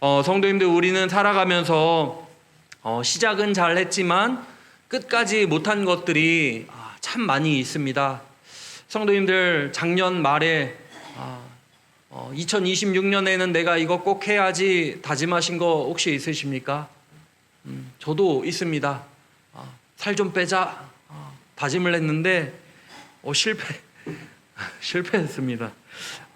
성도님들, 우리는 살아가면서 시작은 잘 했지만 끝까지 못한 것들이 참 많이 있습니다. 성도님들, 작년 말에 2026년에는 내가 이거 꼭 해야지 다짐하신 거 혹시 있으십니까? 저도 있습니다. 살 좀 빼자 다짐을 했는데 실패했습니다.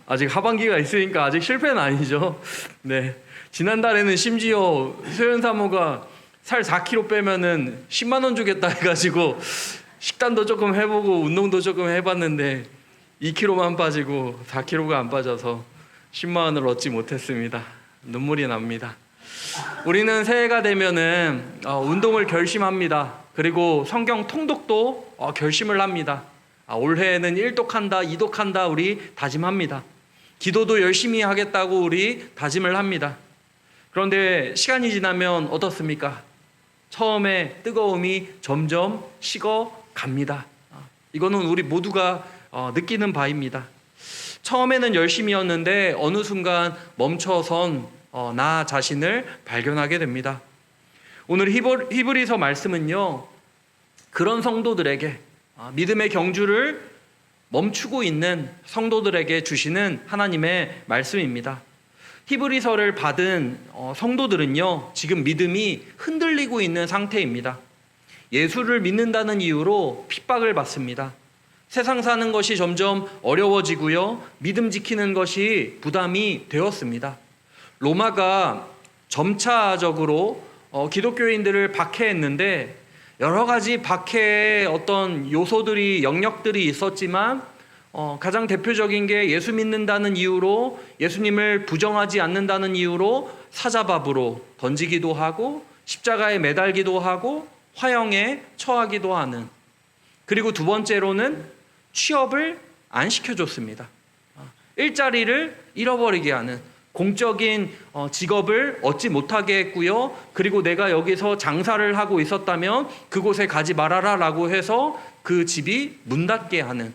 아직 하반기가 있으니까 아직 실패는 아니죠. 네, 지난달에는 심지어 소연 사모가 살 4kg 빼면은 10만 원 주겠다 해가지고 식단도 조금 해보고 운동도 조금 해봤는데 2kg만 빠지고 4kg가 안 빠져서 10만 원을 얻지 못했습니다. 눈물이 납니다. 우리는 새해가 되면은 운동을 결심합니다. 그리고 성경 통독도 결심을 합니다. 올해에는 1독한다, 2독한다 우리 다짐합니다. 기도도 열심히 하겠다고 우리 다짐을 합니다. 그런데 시간이 지나면 어떻습니까? 처음에 뜨거움이 점점 식어갑니다. 이거는 우리 모두가 느끼는 바입니다. 처음에는 열심이었는데 어느 순간 멈춰선 나 자신을 발견하게 됩니다. 오늘 히브리서 말씀은요, 그런 성도들에게 믿음의 경주를 멈추고 있는 성도들에게 주시는 하나님의 말씀입니다. 히브리서를 받은 성도들은요, 지금 믿음이 흔들리고 있는 상태입니다. 예수를 믿는다는 이유로 핍박을 받습니다. 세상 사는 것이 점점 어려워지고요, 믿음 지키는 것이 부담이 되었습니다. 로마가 점차적으로 기독교인들을 박해했는데 여러 가지 박해의 어떤 요소들이, 영역들이 있었지만 가장 대표적인 게 예수 믿는다는 이유로, 예수님을 부정하지 않는다는 이유로 사자밥으로 던지기도 하고 십자가에 매달기도 하고 화형에 처하기도 하는, 그리고 두 번째로는 취업을 안 시켜줬습니다. 일자리를 잃어버리게 하는, 공적인 직업을 얻지 못하게 했고요, 그리고 내가 여기서 장사를 하고 있었다면 그곳에 가지 말아라 라고 해서 그 집이 문 닫게 하는,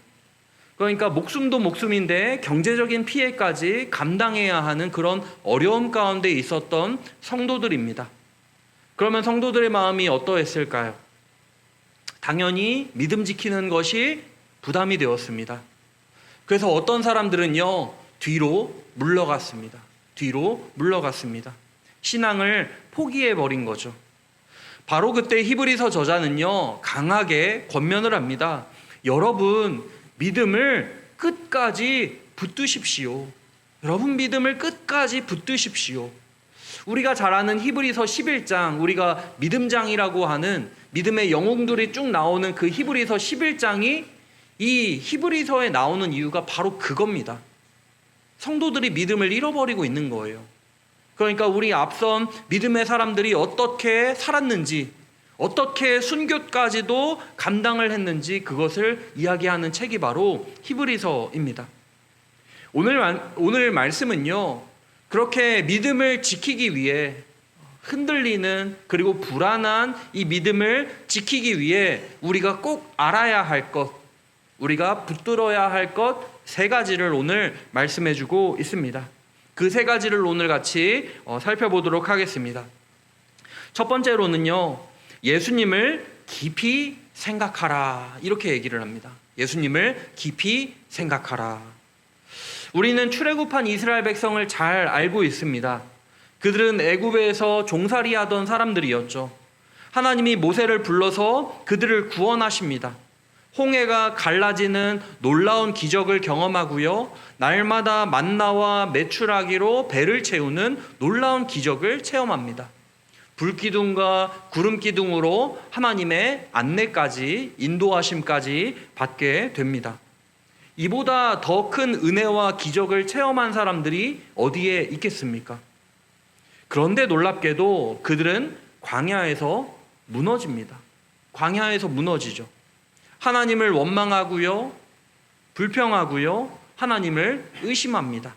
그러니까 목숨도 목숨인데 경제적인 피해까지 감당해야 하는 그런 어려움 가운데 있었던 성도들입니다. 그러면 성도들의 마음이 어떠했을까요? 당연히 믿음 지키는 것이 부담이 되었습니다. 그래서 어떤 사람들은요, 뒤로 물러갔습니다. 신앙을 포기해버린 거죠. 바로 그때 히브리서 저자는요, 강하게 권면을 합니다. 여러분, 믿음을 끝까지 붙드십시오. 우리가 잘 아는 히브리서 11장, 우리가 믿음장이라고 하는 믿음의 영웅들이 쭉 나오는 그 히브리서 11장이 이 히브리서에 나오는 이유가 바로 그겁니다. 성도들이 믿음을 잃어버리고 있는 거예요. 그러니까 우리 앞선 믿음의 사람들이 어떻게 살았는지, 어떻게 순교까지도 감당을 했는지 그것을 이야기하는 책이 바로 히브리서입니다. 오늘 말씀은요, 그렇게 믿음을 지키기 위해 흔들리는, 그리고 불안한 이 믿음을 지키기 위해 우리가 꼭 알아야 할 것, 우리가 붙들어야 할 것 세 가지를 오늘 말씀해 주고 있습니다. 그 세 가지를 오늘 같이 살펴보도록 하겠습니다. 첫 번째로는요, 예수님을 깊이 생각하라, 이렇게 얘기를 합니다. 예수님을 깊이 생각하라. 우리는 출애굽한 이스라엘 백성을 잘 알고 있습니다. 그들은 애굽에서 종살이하던 사람들이었죠. 하나님이 모세를 불러서 그들을 구원하십니다. 홍해가 갈라지는 놀라운 기적을 경험하고요, 날마다 만나와 메추라기로 배를 채우는 놀라운 기적을 체험합니다. 불기둥과 구름기둥으로 하나님의 안내까지, 인도하심까지 받게 됩니다. 이보다 더 큰 은혜와 기적을 체험한 사람들이 어디에 있겠습니까? 그런데 놀랍게도 그들은 광야에서 무너집니다. 광야에서 무너지죠. 하나님을 원망하고요, 불평하고요, 하나님을 의심합니다.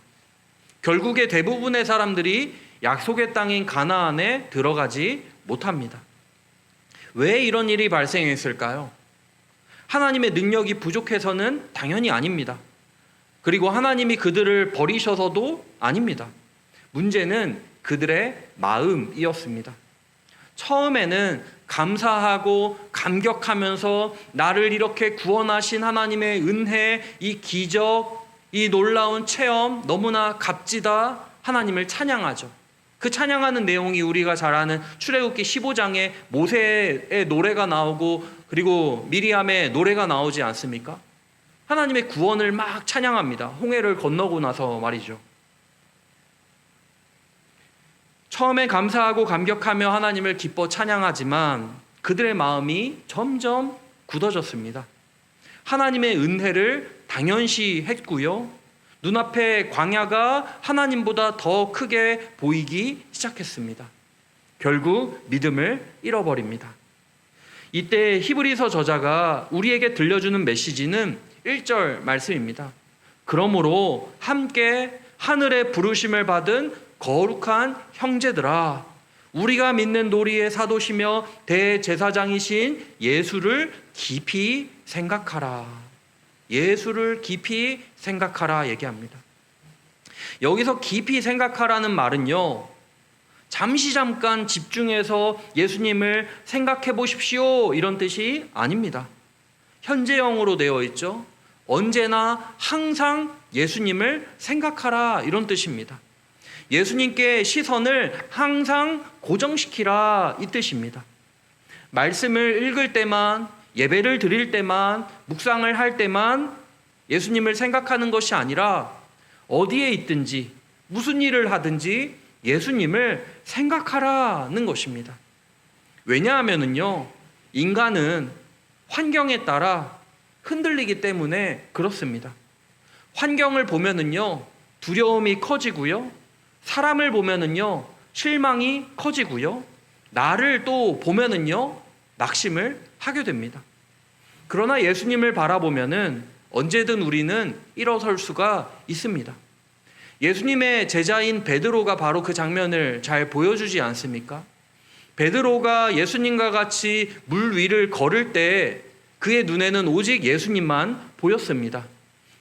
결국에 대부분의 사람들이 약속의 땅인 가나안에 들어가지 못합니다. 왜 이런 일이 발생했을까요? 하나님의 능력이 부족해서는 당연히 아닙니다. 그리고 하나님이 그들을 버리셔서도 아닙니다. 문제는 그들의 마음이었습니다. 처음에는 감사하고 감격하면서 나를 이렇게 구원하신 하나님의 은혜, 이 기적, 이 놀라운 체험, 너무나 값지다 하나님을 찬양하죠. 그 찬양하는 내용이 우리가 잘 아는 출애굽기 15장에 모세의 노래가 나오고 그리고 미리암의 노래가 나오지 않습니까? 하나님의 구원을 막 찬양합니다. 홍해를 건너고 나서 말이죠. 처음에 감사하고 감격하며 하나님을 기뻐 찬양하지만 그들의 마음이 점점 굳어졌습니다. 하나님의 은혜를 당연시 했고요. 눈앞에 광야가 하나님보다 더 크게 보이기 시작했습니다. 결국 믿음을 잃어버립니다. 이때 히브리서 저자가 우리에게 들려주는 메시지는 1절 말씀입니다. 그러므로 함께 하늘의 부르심을 받은 거룩한 형제들아, 우리가 믿는 놀이의 사도시며 대제사장이신 예수를 깊이 생각하라. 예수를 깊이 생각하라 얘기합니다. 여기서 깊이 생각하라는 말은요, 잠깐 집중해서 예수님을 생각해 보십시오 이런 뜻이 아닙니다. 현재형으로 되어 있죠. 언제나 항상 예수님을 생각하라 이런 뜻입니다. 예수님께 시선을 항상 고정시키라 이 뜻입니다. 말씀을 읽을 때만, 예배를 드릴 때만, 묵상을 할 때만 예수님을 생각하는 것이 아니라 어디에 있든지 무슨 일을 하든지 예수님을 생각하라는 것입니다. 왜냐하면요, 인간은 환경에 따라 흔들리기 때문에 그렇습니다. 환경을 보면은요, 두려움이 커지고요, 사람을 보면은요, 실망이 커지고요, 나를 또 보면은요, 낙심을 하게 됩니다. 그러나 예수님을 바라보면은 언제든 우리는 일어설 수가 있습니다. 예수님의 제자인 베드로가 바로 그 장면을 잘 보여주지 않습니까? 베드로가 예수님과 같이 물 위를 걸을 때 그의 눈에는 오직 예수님만 보였습니다.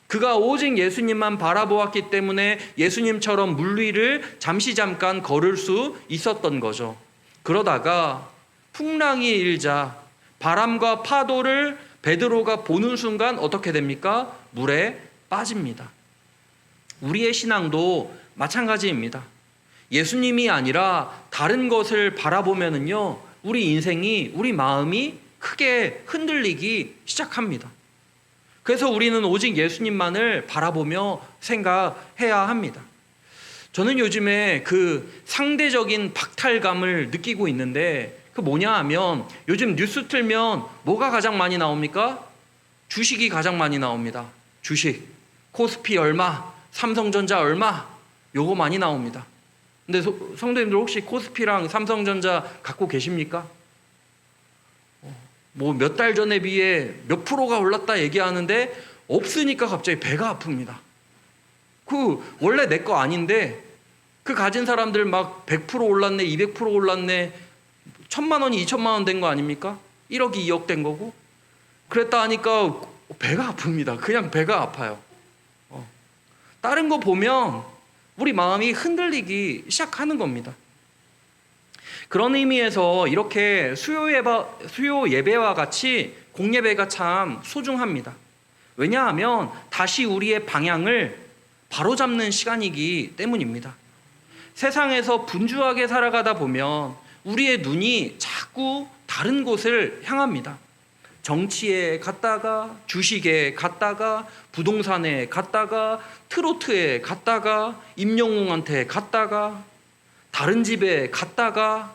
그가 오직 예수님만 바라보았기 때문에 예수님처럼 물 위를 잠깐 걸을 수 있었던 거죠. 그러다가 풍랑이 일자 바람과 파도를 베드로가 보는 순간 어떻게 됩니까? 물에 빠집니다. 우리의 신앙도 마찬가지입니다. 예수님이 아니라 다른 것을 바라보면은요, 우리 인생이, 우리 마음이 크게 흔들리기 시작합니다. 그래서 우리는 오직 예수님만을 바라보며 생각해야 합니다. 저는 요즘에 그 상대적인 박탈감을 느끼고 있는데, 그 뭐냐 하면 요즘 뉴스 틀면 뭐가 가장 많이 나옵니까? 주식이 가장 많이 나옵니다. 주식. 코스피 얼마, 삼성전자 얼마, 요거 많이 나옵니다. 근데 성도님들 혹시 코스피랑 삼성전자 갖고 계십니까? 뭐 몇 달 전에 비해 몇 프로가 올랐다 얘기하는데 없으니까 갑자기 배가 아픕니다. 그 원래 내 거 아닌데 그 가진 사람들 막 100% 올랐네, 200% 올랐네, 1,000만 원이 2,000만 원 된 거 아닙니까? 1억이 2억 된 거고. 그랬다 하니까 배가 아픕니다. 그냥 배가 아파요. 다른 거 보면 우리 마음이 흔들리기 시작하는 겁니다. 그런 의미에서 이렇게 수요 예배와 같이 공예배가 참 소중합니다. 왜냐하면 다시 우리의 방향을 바로잡는 시간이기 때문입니다. 세상에서 분주하게 살아가다 보면 우리의 눈이 자꾸 다른 곳을 향합니다. 정치에 갔다가, 주식에 갔다가, 부동산에 갔다가, 트로트에 갔다가, 임영웅한테 갔다가, 다른 집에 갔다가,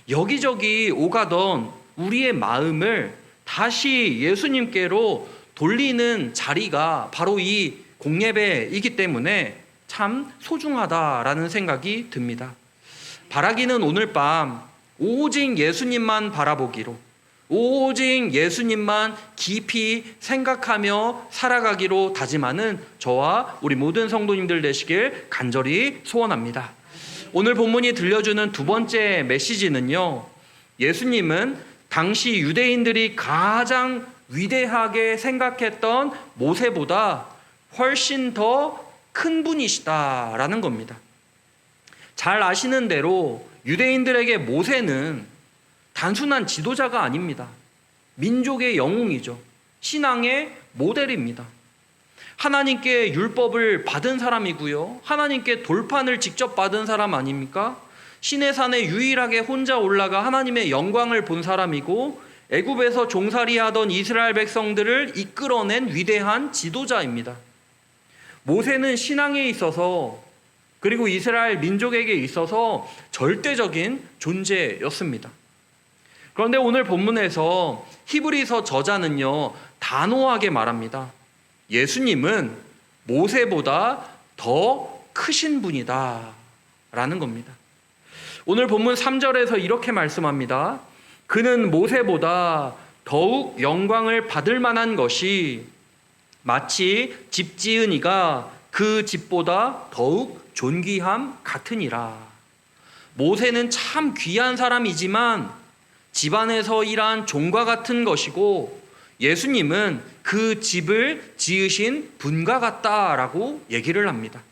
여기저기 오가던 우리의 마음을 다시 예수님께로 돌리는 자리가 바로 이 공예배이기 때문에 참 소중하다라는 생각이 듭니다. 바라기는 오늘 밤 오직 예수님만 바라보기로, 오직 예수님만 깊이 생각하며 살아가기로 다짐하는 저와 우리 모든 성도님들 되시길 간절히 소원합니다. 오늘 본문이 들려주는 두 번째 메시지는요, 예수님은 당시 유대인들이 가장 위대하게 생각했던 모세보다 훨씬 더 큰 분이시다라는 겁니다. 잘 아시는 대로 유대인들에게 모세는 단순한 지도자가 아닙니다. 민족의 영웅이죠. 신앙의 모델입니다. 하나님께 율법을 받은 사람이고요. 하나님께 돌판을 직접 받은 사람 아닙니까? 시내산에 유일하게 혼자 올라가 하나님의 영광을 본 사람이고 애굽에서 종살이하던 이스라엘 백성들을 이끌어낸 위대한 지도자입니다. 모세는 신앙에 있어서 그리고 이스라엘 민족에게 있어서 절대적인 존재였습니다. 그런데 오늘 본문에서 히브리서 저자는요, 단호하게 말합니다. 예수님은 모세보다 더 크신 분이다 라는 겁니다. 오늘 본문 3절에서 이렇게 말씀합니다. 그는 모세보다 더욱 영광을 받을 만한 것이 마치 집 지은 이가 그 집보다 더욱 존귀함 같으니라. 모세는 참 귀한 사람이지만 집안에서 일한 종과 같은 것이고 예수님은 그 집을 지으신 분과 같다라고 얘기를 합니다.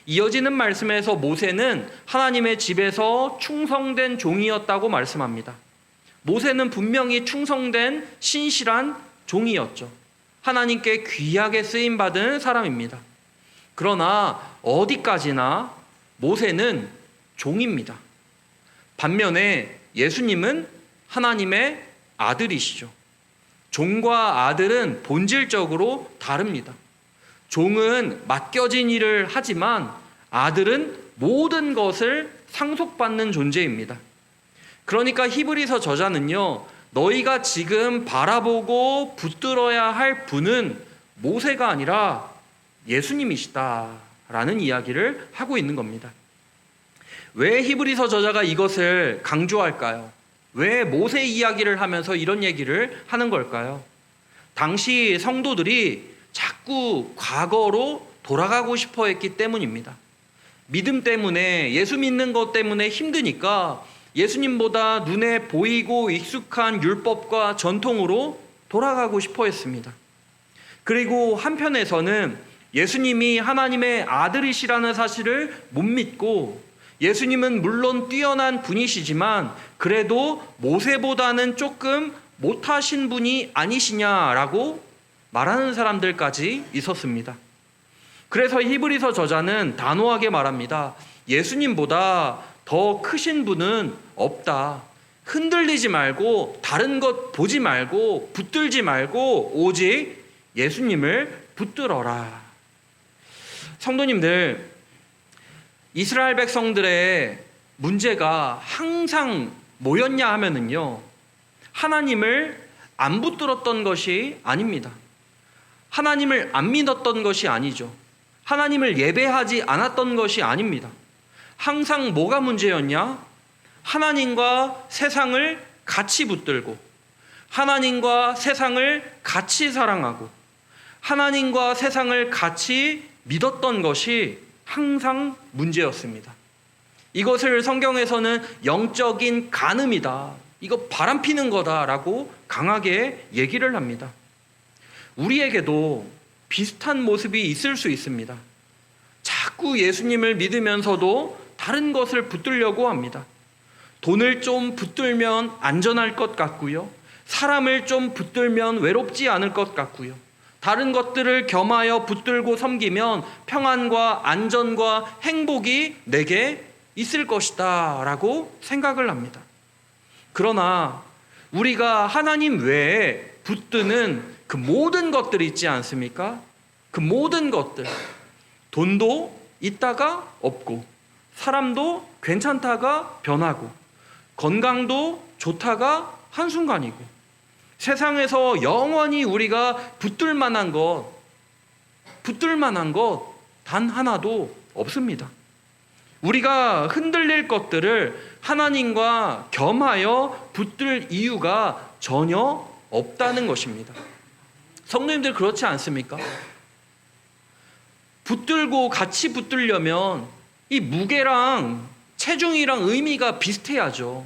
이어지는 말씀에서 모세는 하나님의 집에서 충성된 종이었다고 말씀합니다. 모세는 분명히 충성된 신실한 종이었죠. 하나님께 귀하게 쓰임받은 사람입니다. 그러나 어디까지나 모세는 종입니다. 반면에 예수님은 하나님의 아들이시죠. 종과 아들은 본질적으로 다릅니다. 종은 맡겨진 일을 하지만 아들은 모든 것을 상속받는 존재입니다. 그러니까 히브리서 저자는요, 너희가 지금 바라보고 붙들어야 할 분은 모세가 아니라 예수님이시다라는 이야기를 하고 있는 겁니다. 왜 히브리서 저자가 이것을 강조할까요? 왜 모세 이야기를 하면서 이런 얘기를 하는 걸까요? 당시 성도들이 자꾸 과거로 돌아가고 싶어 했기 때문입니다. 믿음 때문에, 예수 믿는 것 때문에 힘드니까 예수님보다 눈에 보이고 익숙한 율법과 전통으로 돌아가고 싶어 했습니다. 그리고 한편에서는 예수님이 하나님의 아들이시라는 사실을 못 믿고 예수님은 물론 뛰어난 분이시지만 그래도 모세보다는 조금 못하신 분이 아니시냐라고 말하는 사람들까지 있었습니다. 그래서 히브리서 저자는 단호하게 말합니다. 예수님보다 더 크신 분은 없다. 흔들리지 말고 다른 것 보지 말고 붙들지 말고 오직 예수님을 붙들어라. 성도님들, 이스라엘 백성들의 문제가 항상 뭐였냐 하면은요, 하나님을 안 붙들었던 것이 아닙니다. 하나님을 안 믿었던 것이 아니죠. 하나님을 예배하지 않았던 것이 아닙니다. 항상 뭐가 문제였냐? 하나님과 세상을 같이 붙들고 하나님과 세상을 같이 사랑하고 하나님과 세상을 같이 믿었던 것이 항상 문제였습니다. 이것을 성경에서는 영적인 간음이다, 이거 바람피는 거다라고 강하게 얘기를 합니다. 우리에게도 비슷한 모습이 있을 수 있습니다. 자꾸 예수님을 믿으면서도 다른 것을 붙들려고 합니다. 돈을 좀 붙들면 안전할 것 같고요. 사람을 좀 붙들면 외롭지 않을 것 같고요. 다른 것들을 겸하여 붙들고 섬기면 평안과 안전과 행복이 내게 있을 것이다 라고 생각을 합니다. 그러나 우리가 하나님 외에 붙드는 그 모든 것들이 있지 않습니까? 그 모든 것들, 돈도 있다가 없고 사람도 괜찮다가 변하고 건강도 좋다가 한순간이고 세상에서 영원히 우리가 붙들 만한 것 단 하나도 없습니다. 우리가 흔들릴 것들을 하나님과 겸하여 붙들 이유가 전혀 없다는 것입니다. 성도님들 그렇지 않습니까? 붙들고 같이 붙들려면 이 무게랑 체중이랑 의미가 비슷해야죠.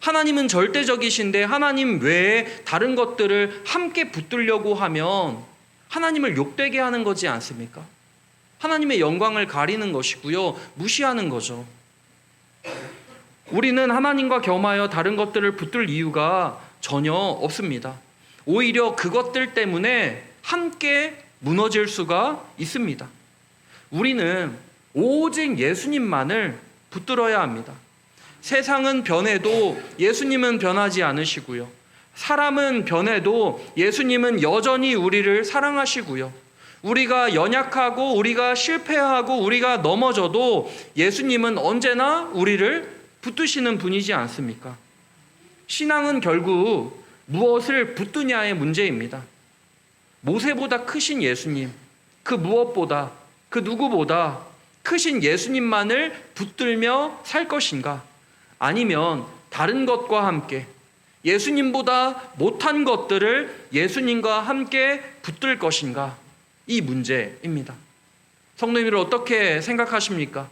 하나님은 절대적이신데 하나님 외에 다른 것들을 함께 붙들려고 하면 하나님을 욕되게 하는 거지 않습니까? 하나님의 영광을 가리는 것이고요. 무시하는 거죠. 우리는 하나님과 겸하여 다른 것들을 붙들 이유가 전혀 없습니다. 오히려 그것들 때문에 함께 무너질 수가 있습니다. 우리는 오직 예수님만을 붙들어야 합니다. 세상은 변해도 예수님은 변하지 않으시고요. 사람은 변해도 예수님은 여전히 우리를 사랑하시고요. 우리가 연약하고 우리가 실패하고 우리가 넘어져도 예수님은 언제나 우리를 붙드시는 분이지 않습니까? 신앙은 결국 무엇을 붙드냐의 문제입니다. 모세보다 크신 예수님, 그 무엇보다, 그 누구보다 크신 예수님만을 붙들며 살 것인가? 아니면 다른 것과 함께 예수님보다 못한 것들을 예수님과 함께 붙들 것인가? 이 문제입니다. 성도님들 어떻게 생각하십니까?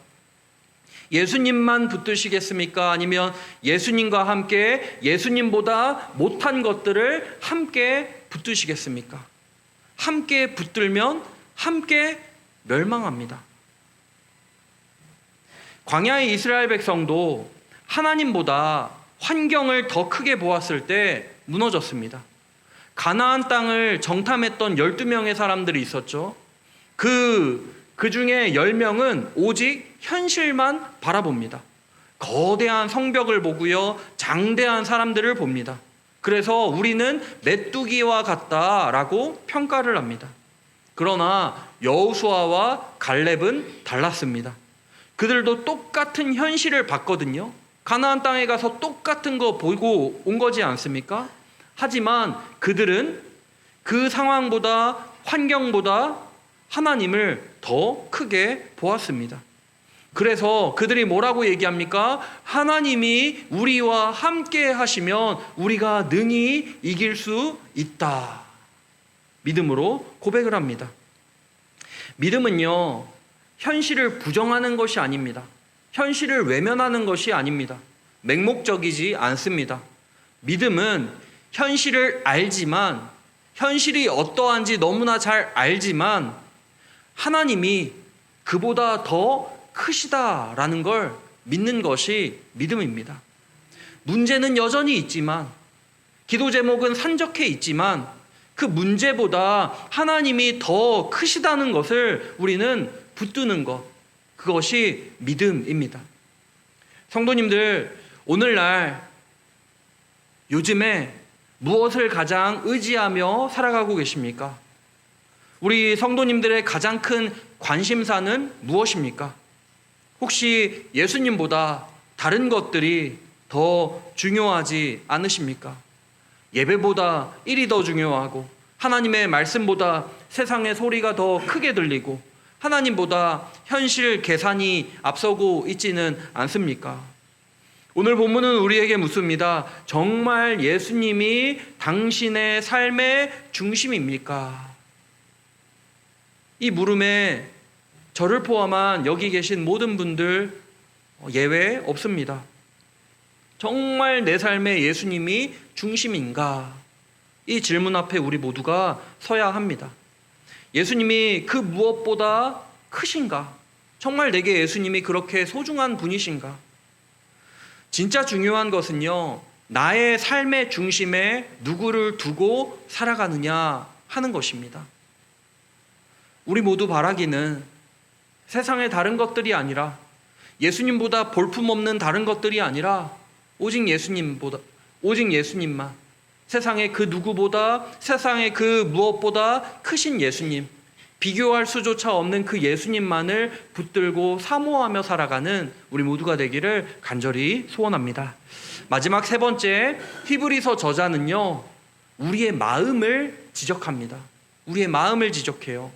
예수님만 붙드시겠습니까? 아니면 예수님과 함께 예수님보다 못한 것들을 함께 붙드시겠습니까? 함께 붙들면 함께 멸망합니다. 광야의 이스라엘 백성도 하나님보다 환경을 더 크게 보았을 때 무너졌습니다. 가나안 땅을 정탐했던 12명의 사람들이 있었죠. 그 중에 10명은 오직 현실만 바라봅니다. 거대한 성벽을 보고요, 장대한 사람들을 봅니다. 그래서 우리는 메뚜기와 같다라고 평가를 합니다. 그러나 여호수아와 갈렙은 달랐습니다. 그들도 똑같은 현실을 봤거든요. 가나안 땅에 가서 똑같은 거 보고 온 거지 않습니까? 하지만 그들은 그 상황보다 환경보다 하나님을 더 크게 보았습니다. 그래서 그들이 뭐라고 얘기합니까? 하나님이 우리와 함께 하시면 우리가 능히 이길 수 있다. 믿음으로 고백을 합니다. 믿음은요, 현실을 부정하는 것이 아닙니다. 현실을 외면하는 것이 아닙니다. 맹목적이지 않습니다. 믿음은 현실을 알지만, 현실이 어떠한지 너무나 잘 알지만 하나님이 그보다 더 크시다라는 걸 믿는 것이 믿음입니다. 문제는 여전히 있지만, 기도 제목은 산적해 있지만 그 문제보다 하나님이 더 크시다는 것을 우리는 붙드는 것, 그것이 믿음입니다. 성도님들, 오늘날 요즘에 무엇을 가장 의지하며 살아가고 계십니까? 우리 성도님들의 가장 큰 관심사는 무엇입니까? 혹시 예수님보다 다른 것들이 더 중요하지 않으십니까? 예배보다 일이 더 중요하고, 하나님의 말씀보다 세상의 소리가 더 크게 들리고, 하나님보다 현실 계산이 앞서고 있지는 않습니까? 오늘 본문은 우리에게 묻습니다. 정말 예수님이 당신의 삶의 중심입니까? 이 물음에 저를 포함한 여기 계신 모든 분들 예외 없습니다. 정말 내 삶의 예수님이 중심인가? 이 질문 앞에 우리 모두가 서야 합니다. 예수님이 그 무엇보다 크신가? 정말 내게 예수님이 그렇게 소중한 분이신가? 진짜 중요한 것은요, 나의 삶의 중심에 누구를 두고 살아가느냐 하는 것입니다. 우리 모두 바라기는 세상의 다른 것들이 아니라, 예수님보다 볼품없는 다른 것들이 아니라 오직 예수님만, 세상의 그 누구보다, 세상의 그 무엇보다 크신 예수님, 비교할 수조차 없는 그 예수님만을 붙들고 사모하며 살아가는 우리 모두가 되기를 간절히 소원합니다. 마지막 세 번째, 히브리서 저자는요, 우리의 마음을 지적합니다. 우리의 마음을 지적해요.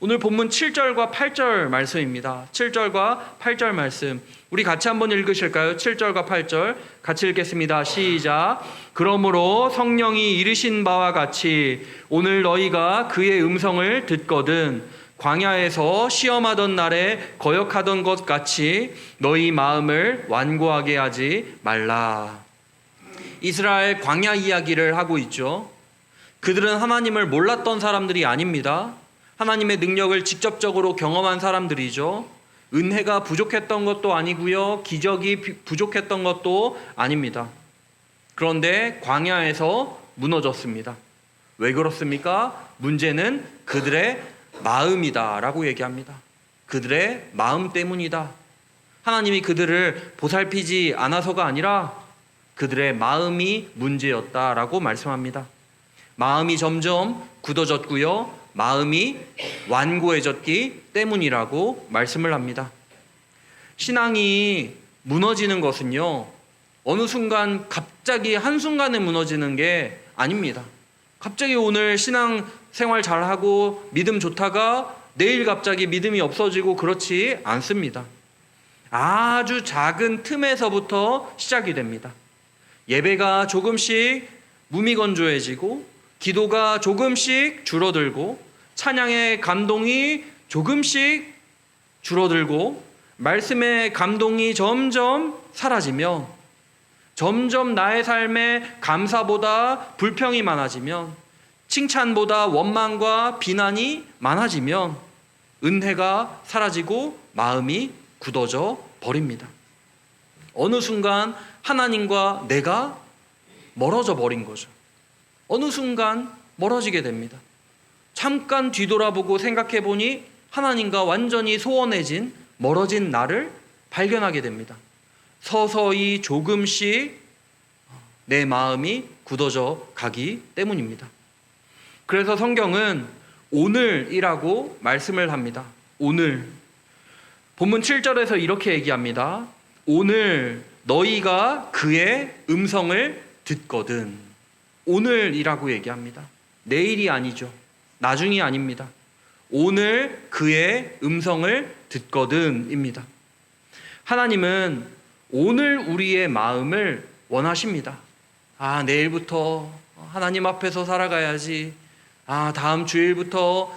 오늘 본문 7절과 8절 말씀입니다. 7절과 8절 말씀 우리 같이 한번 읽으실까요? 7절과 8절 같이 읽겠습니다. 시작. 그러므로 성령이 이르신 바와 같이 오늘 너희가 그의 음성을 듣거든 광야에서 시험하던 날에 거역하던 것 같이 너희 마음을 완고하게 하지 말라. 이스라엘 광야 이야기를 하고 있죠. 그들은 하나님을 몰랐던 사람들이 아닙니다. 하나님의 능력을 직접적으로 경험한 사람들이죠. 은혜가 부족했던 것도 아니고요. 기적이 부족했던 것도 아닙니다. 그런데 광야에서 무너졌습니다. 왜 그렇습니까? 문제는 그들의 마음이다라고 얘기합니다. 그들의 마음 때문이다. 하나님이 그들을 보살피지 않아서가 아니라 그들의 마음이 문제였다라고 말씀합니다. 마음이 점점 굳어졌고요. 마음이 완고해졌기 때문이라고 말씀을 합니다. 신앙이 무너지는 것은요, 어느 순간 갑자기 한순간에 무너지는 게 아닙니다. 갑자기 오늘 신앙생활 잘하고 믿음 좋다가 내일 갑자기 믿음이 없어지고 그렇지 않습니다. 아주 작은 틈에서부터 시작이 됩니다. 예배가 조금씩 무미건조해지고 기도가 조금씩 줄어들고 찬양의 감동이 조금씩 줄어들고 말씀의 감동이 점점 사라지면 점점 나의 삶에 감사보다 불평이 많아지면 칭찬보다 원망과 비난이 많아지면 은혜가 사라지고 마음이 굳어져 버립니다. 어느 순간 하나님과 내가 멀어져 버린 거죠. 어느 순간 멀어지게 됩니다. 잠깐 뒤돌아보고 생각해 보니 하나님과 완전히 소원해진 멀어진 나를 발견하게 됩니다. 서서히 조금씩 내 마음이 굳어져 가기 때문입니다. 그래서 성경은 오늘이라고 말씀을 합니다. 오늘. 본문 7절에서 이렇게 얘기합니다. 오늘 너희가 그의 음성을 듣거든. 오늘이라고 얘기합니다. 내일이 아니죠. 나중이 아닙니다. 오늘 그의 음성을 듣거든입니다. 하나님은 오늘 우리의 마음을 원하십니다. 내일부터 하나님 앞에서 살아가야지. 다음 주일부터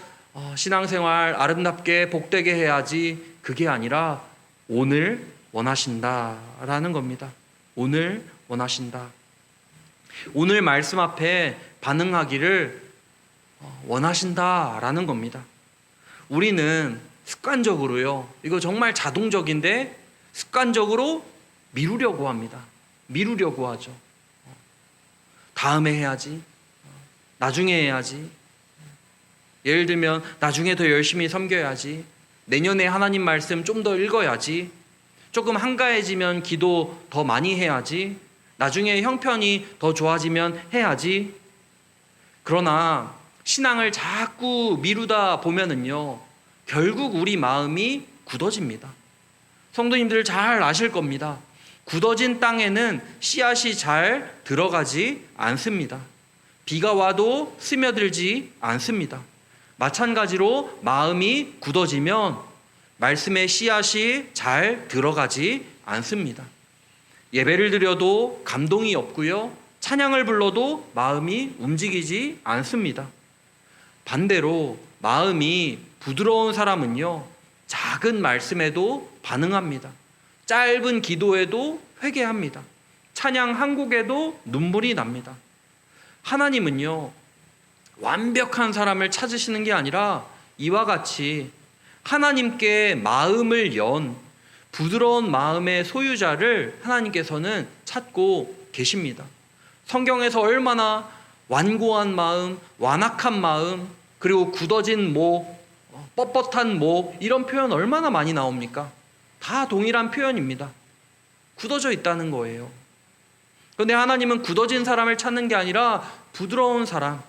신앙생활 아름답게 복되게 해야지. 그게 아니라 오늘 원하신다라는 겁니다. 오늘 원하신다. 오늘 말씀 앞에 반응하기를 원하신다라는 겁니다. 우리는 습관적으로요, 이거 정말 자동적인데 습관적으로 미루려고 합니다. 미루려고 하죠. 다음에 해야지. 나중에 해야지. 예를 들면 나중에 더 열심히 섬겨야지. 내년에 하나님 말씀 좀 더 읽어야지. 조금 한가해지면 기도 더 많이 해야지. 나중에 형편이 더 좋아지면 해야지. 그러나 신앙을 자꾸 미루다 보면은요, 결국 우리 마음이 굳어집니다. 성도님들 잘 아실 겁니다. 굳어진 땅에는 씨앗이 잘 들어가지 않습니다. 비가 와도 스며들지 않습니다. 마찬가지로 마음이 굳어지면 말씀의 씨앗이 잘 들어가지 않습니다. 예배를 드려도 감동이 없고요. 찬양을 불러도 마음이 움직이지 않습니다. 반대로 마음이 부드러운 사람은요, 작은 말씀에도 반응합니다. 짧은 기도에도 회개합니다. 찬양 한 곡에도 눈물이 납니다. 하나님은요, 완벽한 사람을 찾으시는 게 아니라 이와 같이 하나님께 마음을 연 부드러운 마음의 소유자를 하나님께서는 찾고 계십니다. 성경에서 얼마나 완고한 마음, 완악한 마음, 그리고 굳어진 목, 뻣뻣한 목, 이런 표현 얼마나 많이 나옵니까? 다 동일한 표현입니다. 굳어져 있다는 거예요. 그런데 하나님은 굳어진 사람을 찾는 게 아니라 부드러운 사람,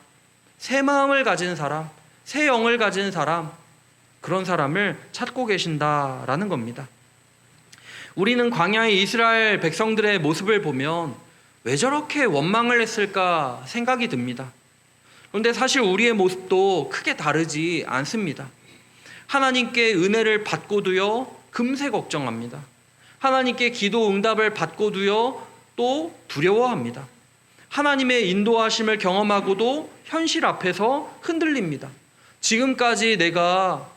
새 마음을 가진 사람, 새 영을 가진 사람, 그런 사람을 찾고 계신다라는 겁니다. 우리는 광야의 이스라엘 백성들의 모습을 보면 왜 저렇게 원망을 했을까 생각이 듭니다. 그런데 사실 우리의 모습도 크게 다르지 않습니다. 하나님께 은혜를 받고도요, 금세 걱정합니다. 하나님께 기도 응답을 받고도요, 또 두려워합니다. 하나님의 인도하심을 경험하고도 현실 앞에서 흔들립니다. 지금까지 내가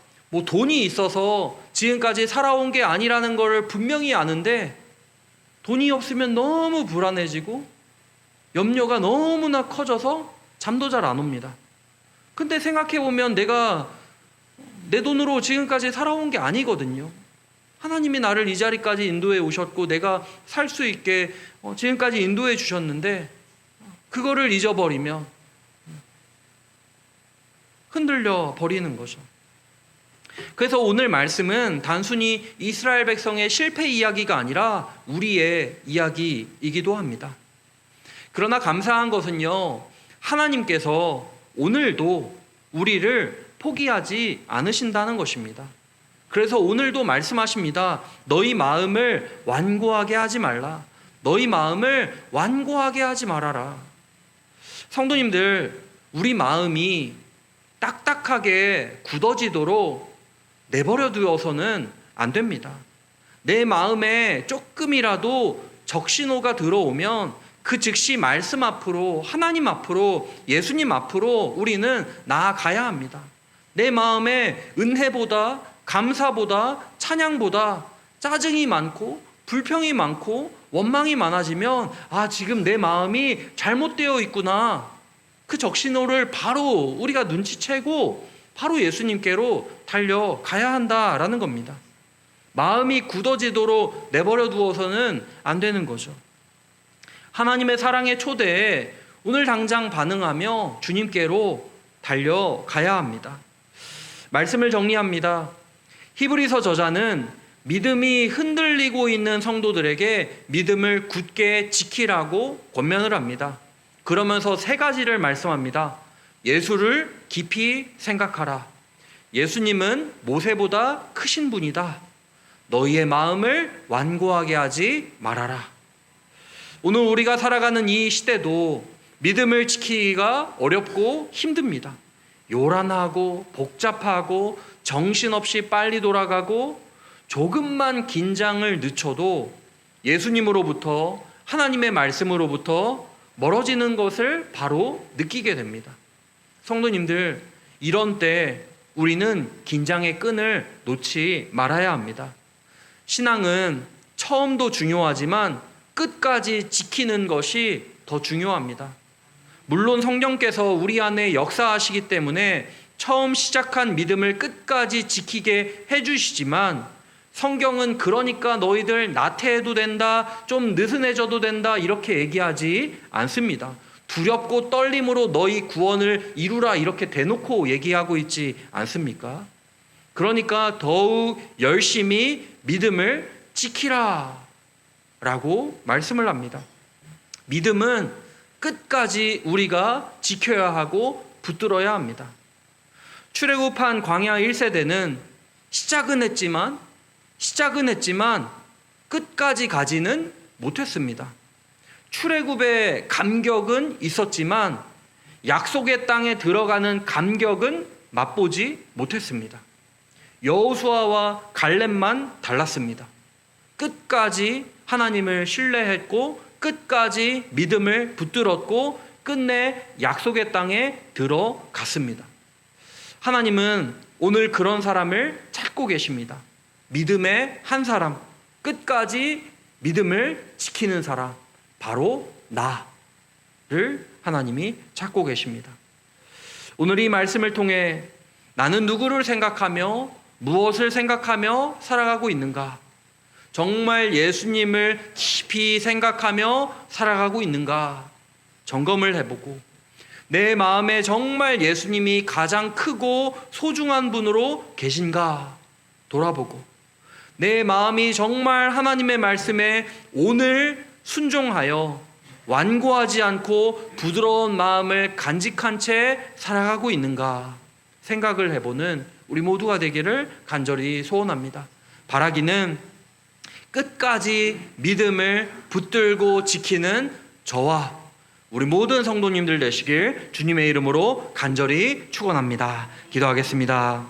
돈이 있어서 지금까지 살아온 게 아니라는 걸 분명히 아는데 돈이 없으면 너무 불안해지고 염려가 너무나 커져서 잠도 잘 안 옵니다. 근데 생각해보면 내가 내 돈으로 지금까지 살아온 게 아니거든요. 하나님이 나를 이 자리까지 인도해 오셨고 내가 살 수 있게 지금까지 인도해 주셨는데 그거를 잊어버리면 흔들려 버리는 거죠. 그래서 오늘 말씀은 단순히 이스라엘 백성의 실패 이야기가 아니라 우리의 이야기이기도 합니다. 그러나 감사한 것은요, 하나님께서 오늘도 우리를 포기하지 않으신다는 것입니다. 그래서 오늘도 말씀하십니다. 너희 마음을 완고하게 하지 말라. 너희 마음을 완고하게 하지 말아라. 성도님들, 우리 마음이 딱딱하게 굳어지도록 내버려 두어서는 안 됩니다. 내 마음에 조금이라도 적신호가 들어오면 그 즉시 말씀 앞으로, 하나님 앞으로, 예수님 앞으로 우리는 나아가야 합니다. 내 마음에 은혜보다, 감사보다, 찬양보다 짜증이 많고 불평이 많고 원망이 많아지면 지금 내 마음이 잘못되어 있구나. 그 적신호를 바로 우리가 눈치채고 바로 예수님께로 달려가야 한다라는 겁니다. 마음이 굳어지도록 내버려 두어서는 안 되는 거죠. 하나님의 사랑의 초대에 오늘 당장 반응하며 주님께로 달려가야 합니다. 말씀을 정리합니다. 히브리서 저자는 믿음이 흔들리고 있는 성도들에게 믿음을 굳게 지키라고 권면을 합니다. 그러면서 세 가지를 말씀합니다. 예수를 깊이 생각하라. 예수님은 모세보다 크신 분이다. 너희의 마음을 완고하게 하지 말아라. 오늘 우리가 살아가는 이 시대도 믿음을 지키기가 어렵고 힘듭니다. 요란하고 복잡하고 정신없이 빨리 돌아가고 조금만 긴장을 늦춰도 예수님으로부터, 하나님의 말씀으로부터 멀어지는 것을 바로 느끼게 됩니다. 성도님들, 이런 때 우리는 긴장의 끈을 놓지 말아야 합니다. 신앙은 처음도 중요하지만 끝까지 지키는 것이 더 중요합니다. 물론 성령께서 우리 안에 역사하시기 때문에 처음 시작한 믿음을 끝까지 지키게 해주시지만 성경은 그러니까 너희들 나태해도 된다, 좀 느슨해져도 된다 이렇게 얘기하지 않습니다. 두렵고 떨림으로 너희 구원을 이루라 이렇게 대놓고 얘기하고 있지 않습니까? 그러니까 더욱 열심히 믿음을 지키라 라고 말씀을 합니다. 믿음은 끝까지 우리가 지켜야 하고 붙들어야 합니다. 출애굽한 광야 1세대는 시작은 했지만 끝까지 가지는 못했습니다. 출애굽의 감격은 있었지만 약속의 땅에 들어가는 감격은 맛보지 못했습니다. 여호수아와 갈렙만 달랐습니다. 끝까지 하나님을 신뢰했고 끝까지 믿음을 붙들었고 끝내 약속의 땅에 들어갔습니다. 하나님은 오늘 그런 사람을 찾고 계십니다. 믿음의 한 사람, 끝까지 믿음을 지키는 사람, 바로 나를 하나님이 찾고 계십니다. 오늘 이 말씀을 통해 나는 누구를 생각하며 무엇을 생각하며 살아가고 있는가? 정말 예수님을 깊이 생각하며 살아가고 있는가? 점검을 해보고 내 마음에 정말 예수님이 가장 크고 소중한 분으로 계신가? 돌아보고 내 마음이 정말 하나님의 말씀에 오늘 순종하여 완고하지 않고 부드러운 마음을 간직한 채 살아가고 있는가 생각을 해보는 우리 모두가 되기를 간절히 소원합니다. 바라기는 끝까지 믿음을 붙들고 지키는 저와 우리 모든 성도님들 되시길 주님의 이름으로 간절히 축원합니다. 기도하겠습니다.